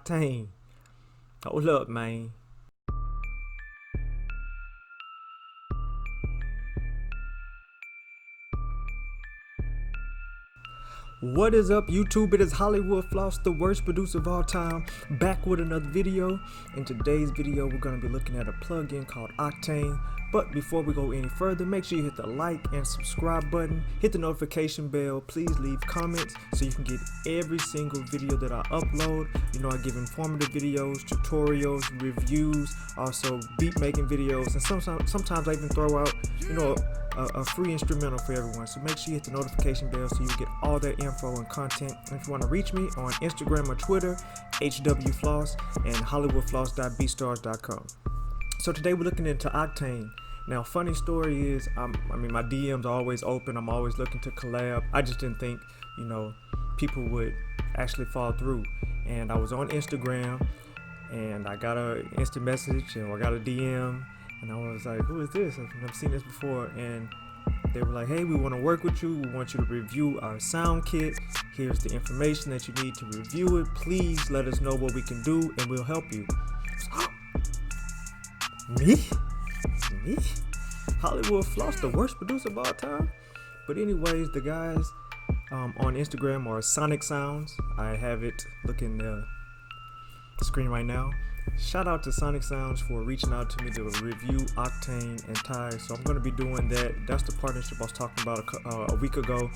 Octane. Hold up, man. What is up, YouTube? It is Hollywood Floss, the worst producer of all time, back with another video. In today's video, we're going to be looking at a plugin called Octane. But before we go any further, make sure you hit the like and subscribe button, hit the notification bell, please leave comments so you can get every single video that I upload. You know, I give informative videos, tutorials, reviews, also beat making videos, and sometimes I even throw out, you know, a free instrumental for everyone. So make sure you hit the notification bell so you get all that info and content. And if you want to reach me on Instagram or Twitter, HWFloss and HollywoodFloss.bstars.com. So today we're looking into Octane. Now, funny story is, I mean, my DMs are always open. I'm always looking to collab. I just didn't think, you know, people would actually fall through. And I was on Instagram, and I got an instant message, and I got a DM, and I was like, who is this? I've never seen this before. And they were like, hey, we want to work with you. We want you to review our sound kit. Here's the information that you need to review it. Please let us know what we can do, and we'll help you. Me? Hollywood Floss, the worst producer of all time? But anyways, the guys on Instagram are SonicSounds. I have it looking the screen right now. Shout out to SonicSounds for reaching out to me to review Octane and Ty. So I'm going to be doing that. That's the partnership I was talking about a week ago,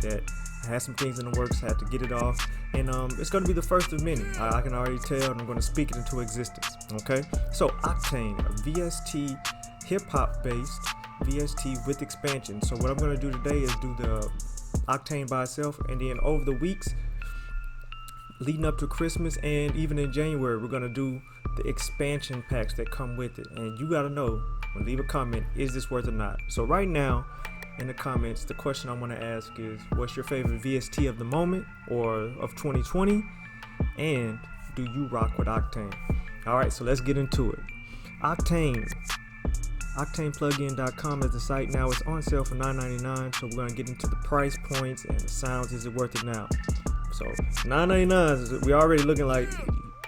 that I had some things in the works, I had to get it off, and it's going to be the first of many. I can already tell, and I'm going to speak it into existence. Okay, so Octane, a VST hip-hop based VST with expansion. So what I'm going to do today is do the Octane by itself, and then over the weeks leading up to Christmas and even in January, we're going to do the expansion packs that come with it. And you got to know, leave a comment, is this worth it or not? So right now in the comments, the question I want to ask is, what's your favorite VST of the moment or of 2020? And do you rock with Octane? All right, so let's get into it. Octane. OctanePlugin.com is the site now. It's on sale for $9.99. So we're going to get into the price points and the sounds. Is it worth it now? So $9.99, we're already looking like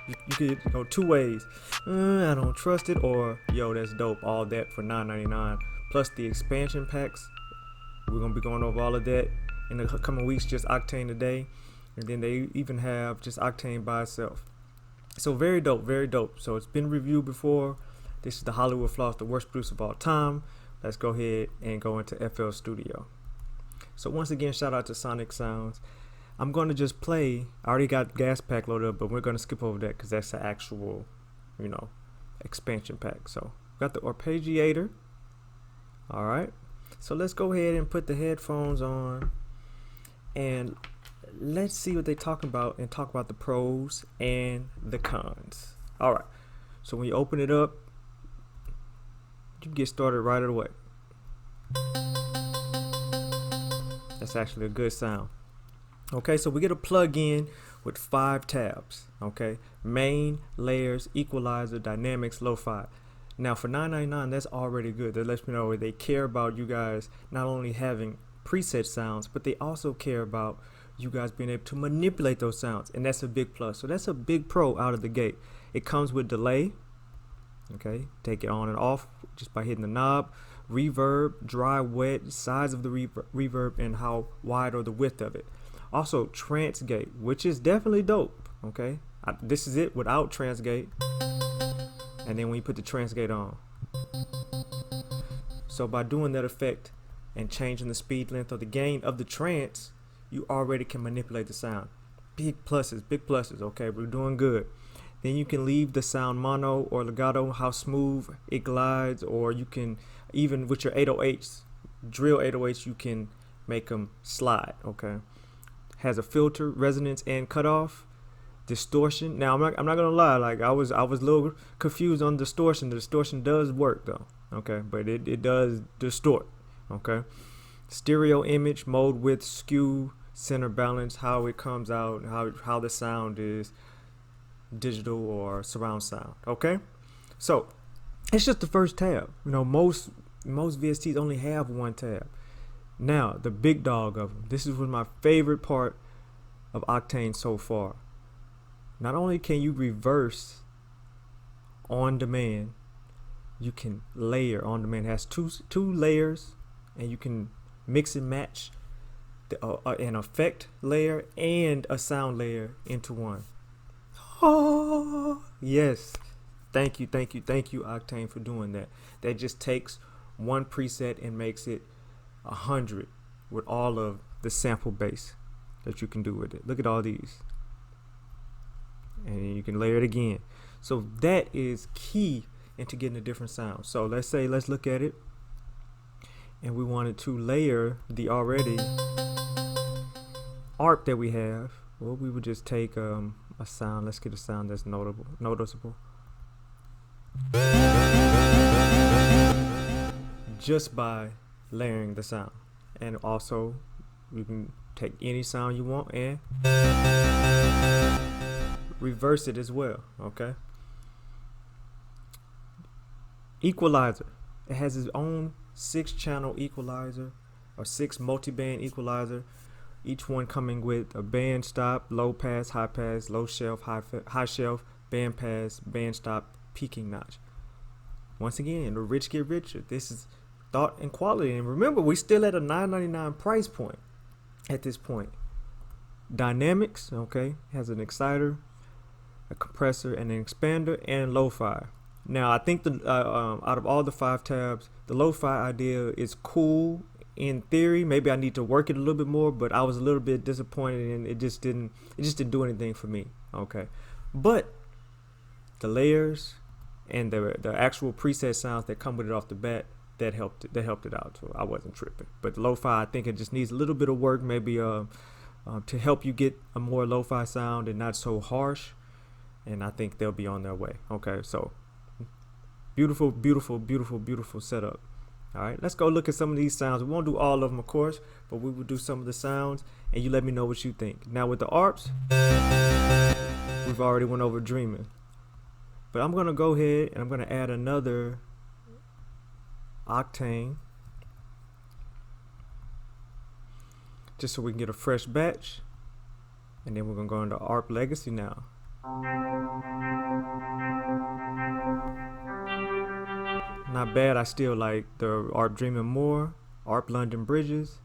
you could go two ways. I don't trust it, or yo, that's dope. All that for $9.99 plus the expansion packs. We're gonna be going over all of that in the coming weeks. Just Octane today, and then they even have just Octane by itself. So very dope, very dope. So it's been reviewed before. This is the Hollywood Floss, the worst producer of all time. Let's go ahead and go into FL Studio. So once again, shout out to SonicSounds. I'm going to just play. I already got Gas Pack loaded up, but we're going to skip over that because that's the actual, you know, expansion pack. So got the arpeggiator. All right. So let's go ahead and put the headphones on, and let's see what they're talking about and talk about the pros and the cons. All right. So when you open it up, you can get started right away. That's actually a good sound. Okay, so we get a plug-in with 5 tabs. Okay, main, layers, equalizer, dynamics, lo-fi. Now for $9.99, that's already good. That lets me know they care about you guys not only having preset sounds, but they also care about you guys being able to manipulate those sounds, and that's a big plus. So that's a big pro out of the gate. It comes with delay. Okay, take it on and off just by hitting the knob. Reverb, dry, wet, size of the reverb, and how wide or the width of it. Also transgate, which is definitely dope. Okay, this is it without transgate, and then when you put the transgate on, so by doing that effect and changing the speed, length, or the gain of the trance, you already can manipulate the sound. Big pluses, big pluses. Okay, we're doing good. Then you can leave the sound mono or legato, how smooth it glides, or you can even with your 808s, drill 808s, you can make them slide. Okay. Has a filter, resonance, and cutoff. Distortion. Now I'm not gonna lie, like I was a little confused on distortion. The distortion does work though. Okay, but it does distort. Okay. Stereo image, mode, width, skew, center balance, how it comes out, how the sound is digital or surround sound. Okay, so it's just the first tab. You know, most VSTs only have one tab. Now, the big dog of them. This is my favorite part of Octane so far. not only can you reverse on demand, you can layer on demand. It has two layers, and you can mix and match an effect layer and a sound layer into one. Oh yes, thank you Octane for doing that. That just takes one preset and makes it 100 with all of the sample base that you can do with it. Look at all these, and you can layer it again. So that is key into getting a different sound. So let's look at it, and we wanted to layer the already Arp that we have. Well, we would just take a sound. Let's get a sound that's noticeable. Just by layering the sound. And also, you can take any sound you want and reverse it as well. Okay. Equalizer. It has its own 6-channel equalizer, or 6 multi-band equalizer. Each one coming with a band stop, low pass, high pass, low shelf, high shelf, band pass, band stop, peaking notch. Once again, the rich get richer. This is thought and quality. And remember, we still at a $9.99 price point at this point. Dynamics, okay, has an exciter, a compressor, and an expander, and lo-fi. Now, I think the out of all the 5 tabs, the lo-fi idea is cool in theory. Maybe I need to work it a little bit more, but I was a little bit disappointed, and it just didn't do anything for me. Okay, but the layers and the actual preset sounds that come with it off the bat, that helped it out. So I wasn't tripping. But the lo-fi, I think it just needs a little bit of work, maybe to help you get a more lo-fi sound and not so harsh. And I think they'll be on their way. Okay, so beautiful setup. All right, let's go look at some of these sounds. We won't do all of them, of course, but we will do some of the sounds, and you let me know what you think. Now with the Arps, we've already went over Dreaming, but I'm gonna go ahead and I'm gonna add another Octane, just so we can get a fresh batch, and then we're gonna go into Arp Legacy now. Not bad. I still like the Arp Dreaming more. Arp London Bridges.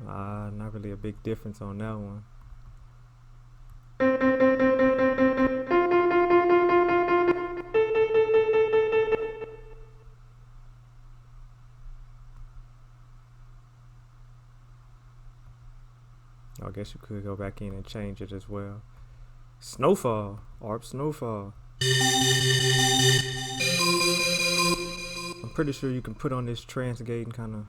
Not really a big difference on that one. I guess you could go back in and change it as well. Snowfall. Arp Snowfall. I'm pretty sure you can put on this trance gate and kind of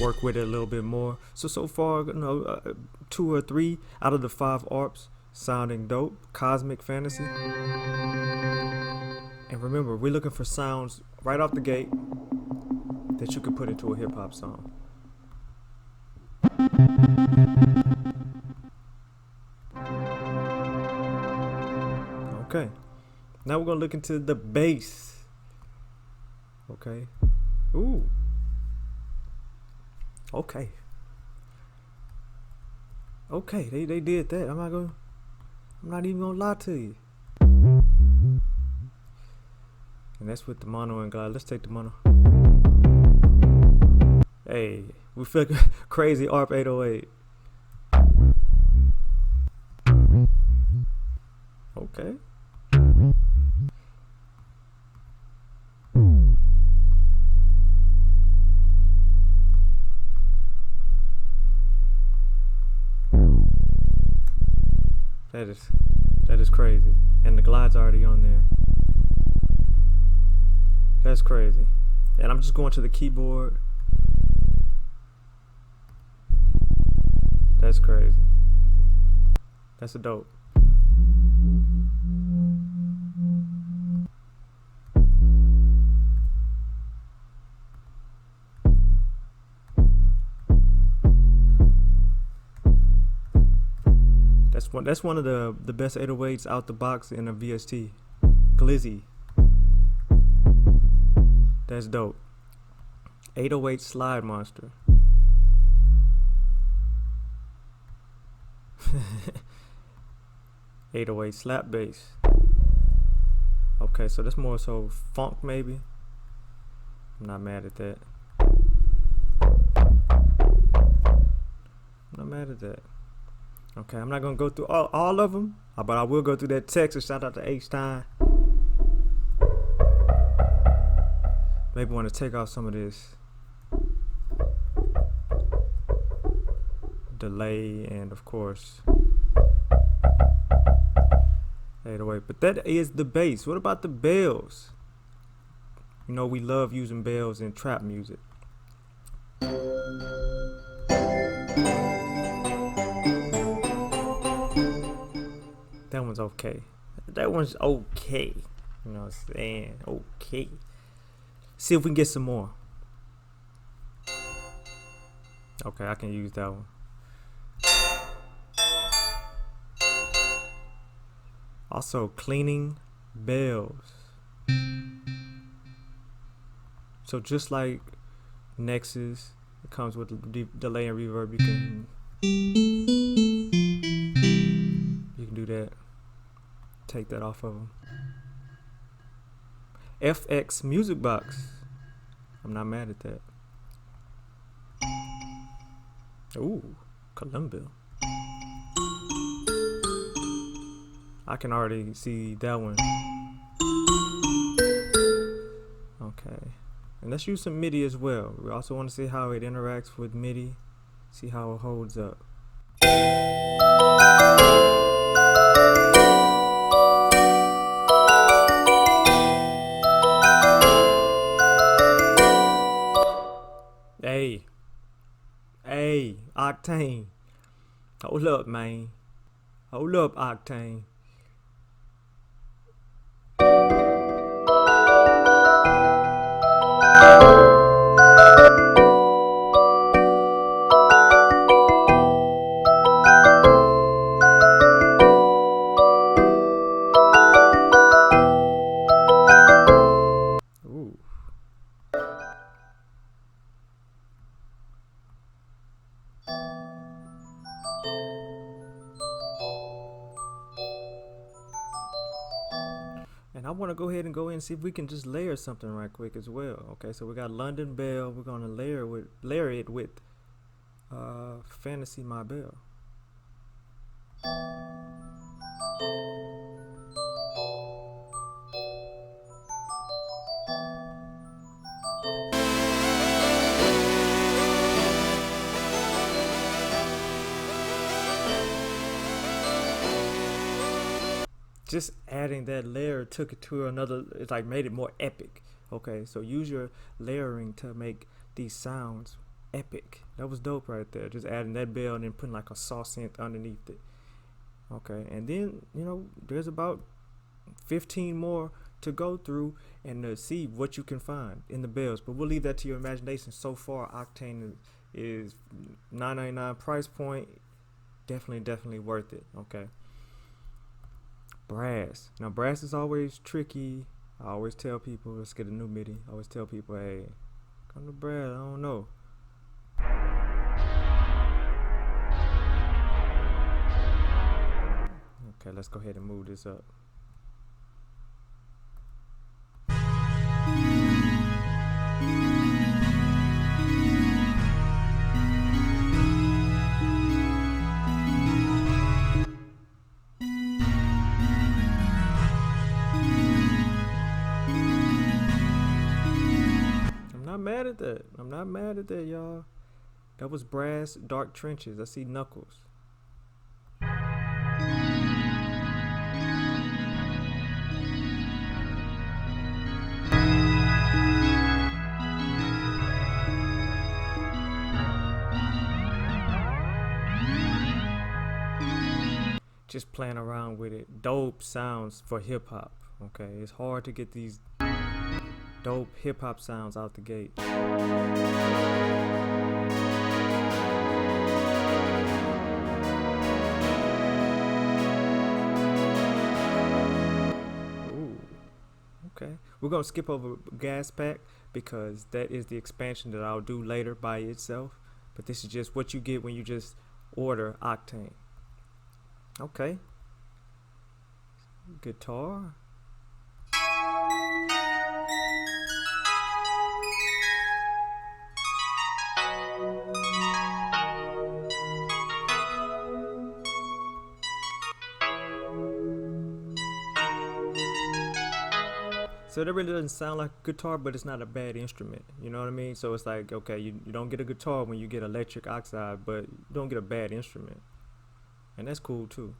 work with it a little bit more. So far, 2 or 3 out of the 5 Arps sounding dope. Cosmic Fantasy. And remember, we're looking for sounds right off the gate that you could put into a hip-hop song. Okay, now we're gonna look into the bass. Okay. Ooh. Okay. Okay, they did that. I'm not even gonna lie to you. And that's with the mono and glide. Let's take the mono. Hey, we feel crazy Arp 808. Okay. That is crazy. And the glide's already on there. That's crazy. And I'm just going to the keyboard. That's crazy. That's a dope. That's one of the best 808s out the box in a VST. Glizzy. That's dope. 808 slide monster. (808) slap bass. Okay, so that's more so funk maybe. I'm not mad at that. I'm not mad at that. Okay, I'm not gonna go through all of them, but I will go through that Texas. Shout out to H-Time. Maybe want to take off some of this delay and of course 808. But that is the bass. What about the bells? You know we love using bells in trap music. That one's okay. That one's okay. You know what I'm saying? Okay. See if we can get some more. Okay, I can use that one. Also, cleaning bells. So just like Nexus, it comes with delay and reverb. You can do that. Take that off of them. FX Music Box. I'm not mad at that. Ooh, Columbia. I can already see that one. Okay. And let's use some MIDI as well. We also want to see how it interacts with MIDI. See how it holds up. Hey, Octane. Hold up, man. Hold up, Octane. Ooh. And I want to go ahead and go in and see if we can just layer something right quick as well. Okay, so we got London Bell. We're gonna layer it with Fantasy My Bell. Just adding that layer took it to another, it's like made it more epic. Okay, so use your layering to make these sounds epic. That was dope right there. Just adding that bell and then putting like a saw synth underneath it. Okay, and then, you know, there's about 15 more to go through and to see what you can find in the bells. But we'll leave that to your imagination. So far, Octane is $9.99 price point. Definitely worth it. Okay. Brass. Now brass is always tricky. I always tell people, let's get a new MIDI. I always tell people, hey, come to brass, I don't know. Okay, let's go ahead and move this up. I'm not mad at that, y'all. That was Brass, Dark Trenches. I see Knuckles. Just playing around with it. Dope sounds for hip hop. Okay, it's hard to get these dope hip hop sounds out the gate. Ooh, Okay, we're gonna skip over gas pack because that is the expansion that I'll do later by itself. But this is just what you get when you just order Octane. Okay. Guitar. So that really doesn't sound like a guitar, but it's not a bad instrument. You know what I mean? So it's like, okay, you don't get a guitar when you get electric oxide, but you don't get a bad instrument. And that's cool too.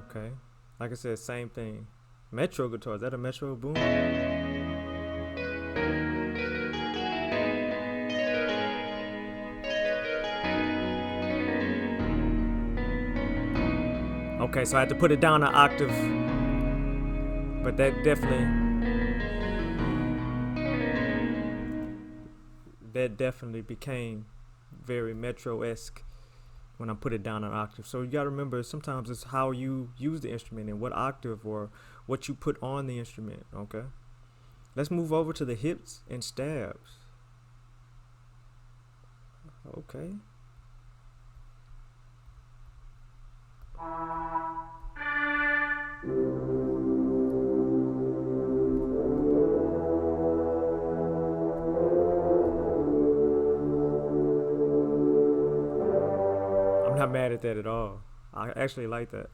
Okay. Like I said, same thing. Metro guitar. Is that a Metro Boom? Okay, so I had to put it down an octave, but that definitely became very Metro-esque when I put it down an octave. So you gotta remember, sometimes it's how you use the instrument and what octave or what you put on the instrument. Okay, let's move over to the hips and stabs. Okay. I'm not mad at that at all. I actually like that.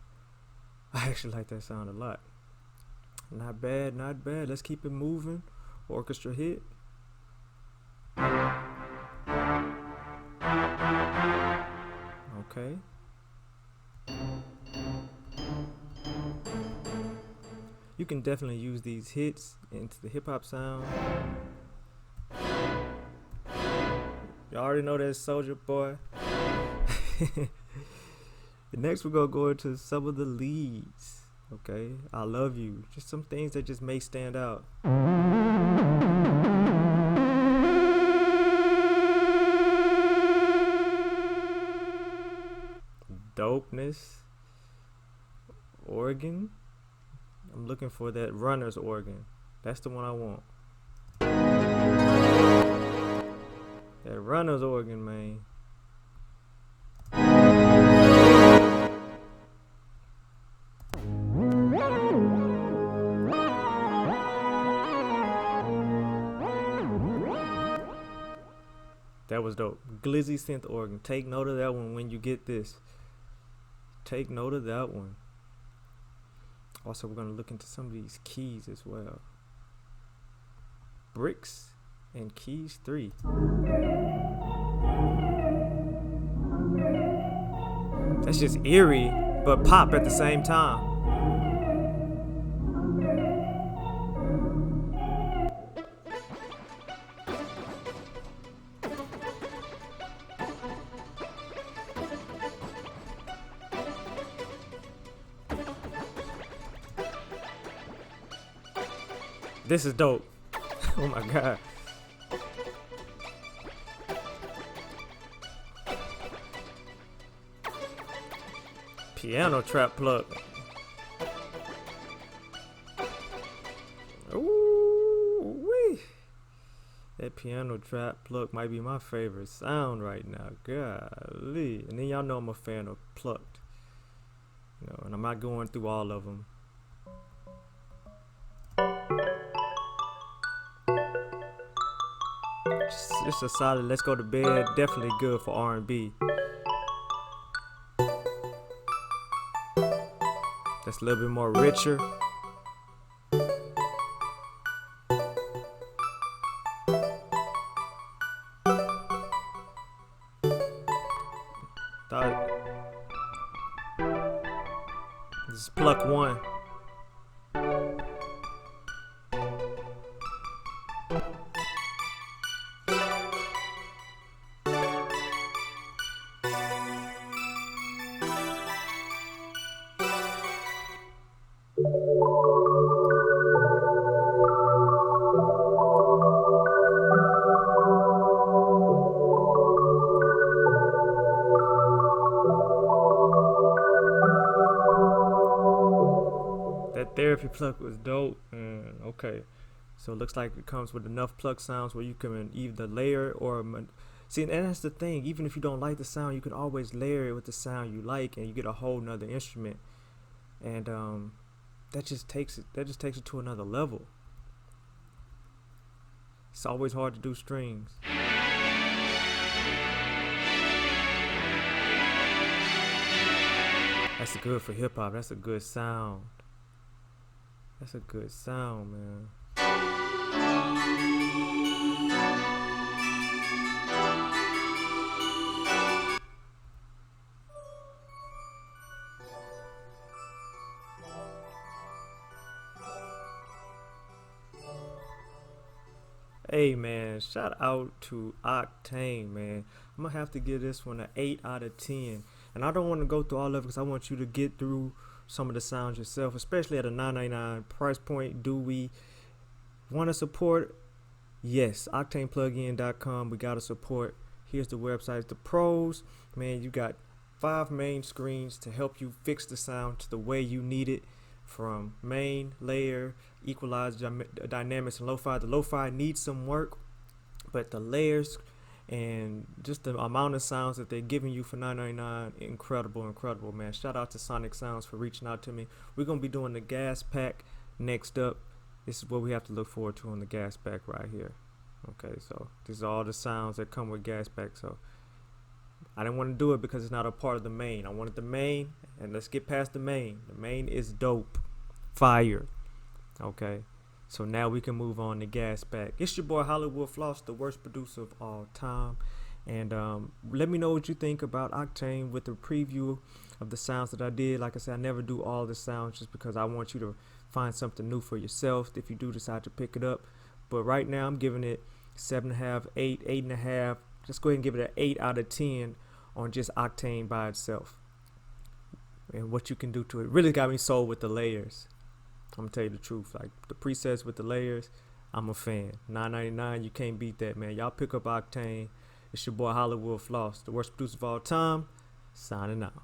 I actually like that sound a lot. Not bad, not bad. Let's keep it moving. Orchestra hit. Okay. You can definitely use these hits into the hip hop sound. You already know that Soulja Boy. Next we're gonna go into some of the leads. Okay, I love you. Just some things that just may stand out. Dopeness. Organ. I'm looking for that runner's organ. That's the one I want. That runner's organ, man. That was dope. Glizzy synth organ. Take note of that one when you get this. Take note of that one. Also, we're going to look into some of these keys as well. Bricks and keys 3. That's just eerie, but pop at the same time. This is dope. Oh my god. Piano trap plug. Ooh wee. That piano trap plug might be my favorite sound right now. Golly. And then y'all know I'm a fan of plucked. You know, and I'm not going through all of them. Just a solid let's go to bed. Definitely good for R&B. That's a little bit more richer. This is pluck 1. That therapy plug was dope. Okay, so it looks like it comes with enough plug sounds where you can either layer or see, and that's the thing. Even if you don't like the sound, you can always layer it with the sound you like, and you get a whole nother instrument. And that just takes it to another level. It's always hard to do strings. That's good for hip hop. That's a good sound. That's a good sound, man. Hey man, shout out to Octane, man. I'm gonna have to give this one an 8 out of 10. And I don't want to go through all of it because I want you to get through some of the sounds yourself, especially at a $9.99 price point. Do we want to support? Yes, OctanePlugin.com. We got to support. Here's the website. The pros, man, you got 5 main screens to help you fix the sound to the way you need it, from main, layer, equalizer, dynamics, and lo-fi. The lo-fi needs some work, but the layers and just the amount of sounds that they're giving you for $9.99, incredible, man. Shout out to SonicSounds for reaching out to me. We're gonna be doing the gas pack next up. This is what we have to look forward to on the gas pack right here. Okay, so these are all the sounds that come with gas pack. So I didn't want to do it because it's not a part of the main. I wanted the main, and let's get past the main. The main is dope, fire. Okay, so now we can move on to gas pack. It's your boy Hollywood Floss, the worst producer of all time. And let me know what you think about Octane with the preview of the sounds that I did. Like I said, I never do all the sounds just because I want you to find something new for yourself if you do decide to pick it up. But right now I'm giving it 7.5, 8, 8.5. Just go ahead and give it an 8 out of 10 on just Octane by itself. And what you can do to it really got me sold with the layers. I'm gonna tell you the truth. Like the presets with the layers, I'm a fan. $9.99, you can't beat that, man. Y'all pick up Octane. It's your boy Hollywood Floss, the worst producer of all time, signing out.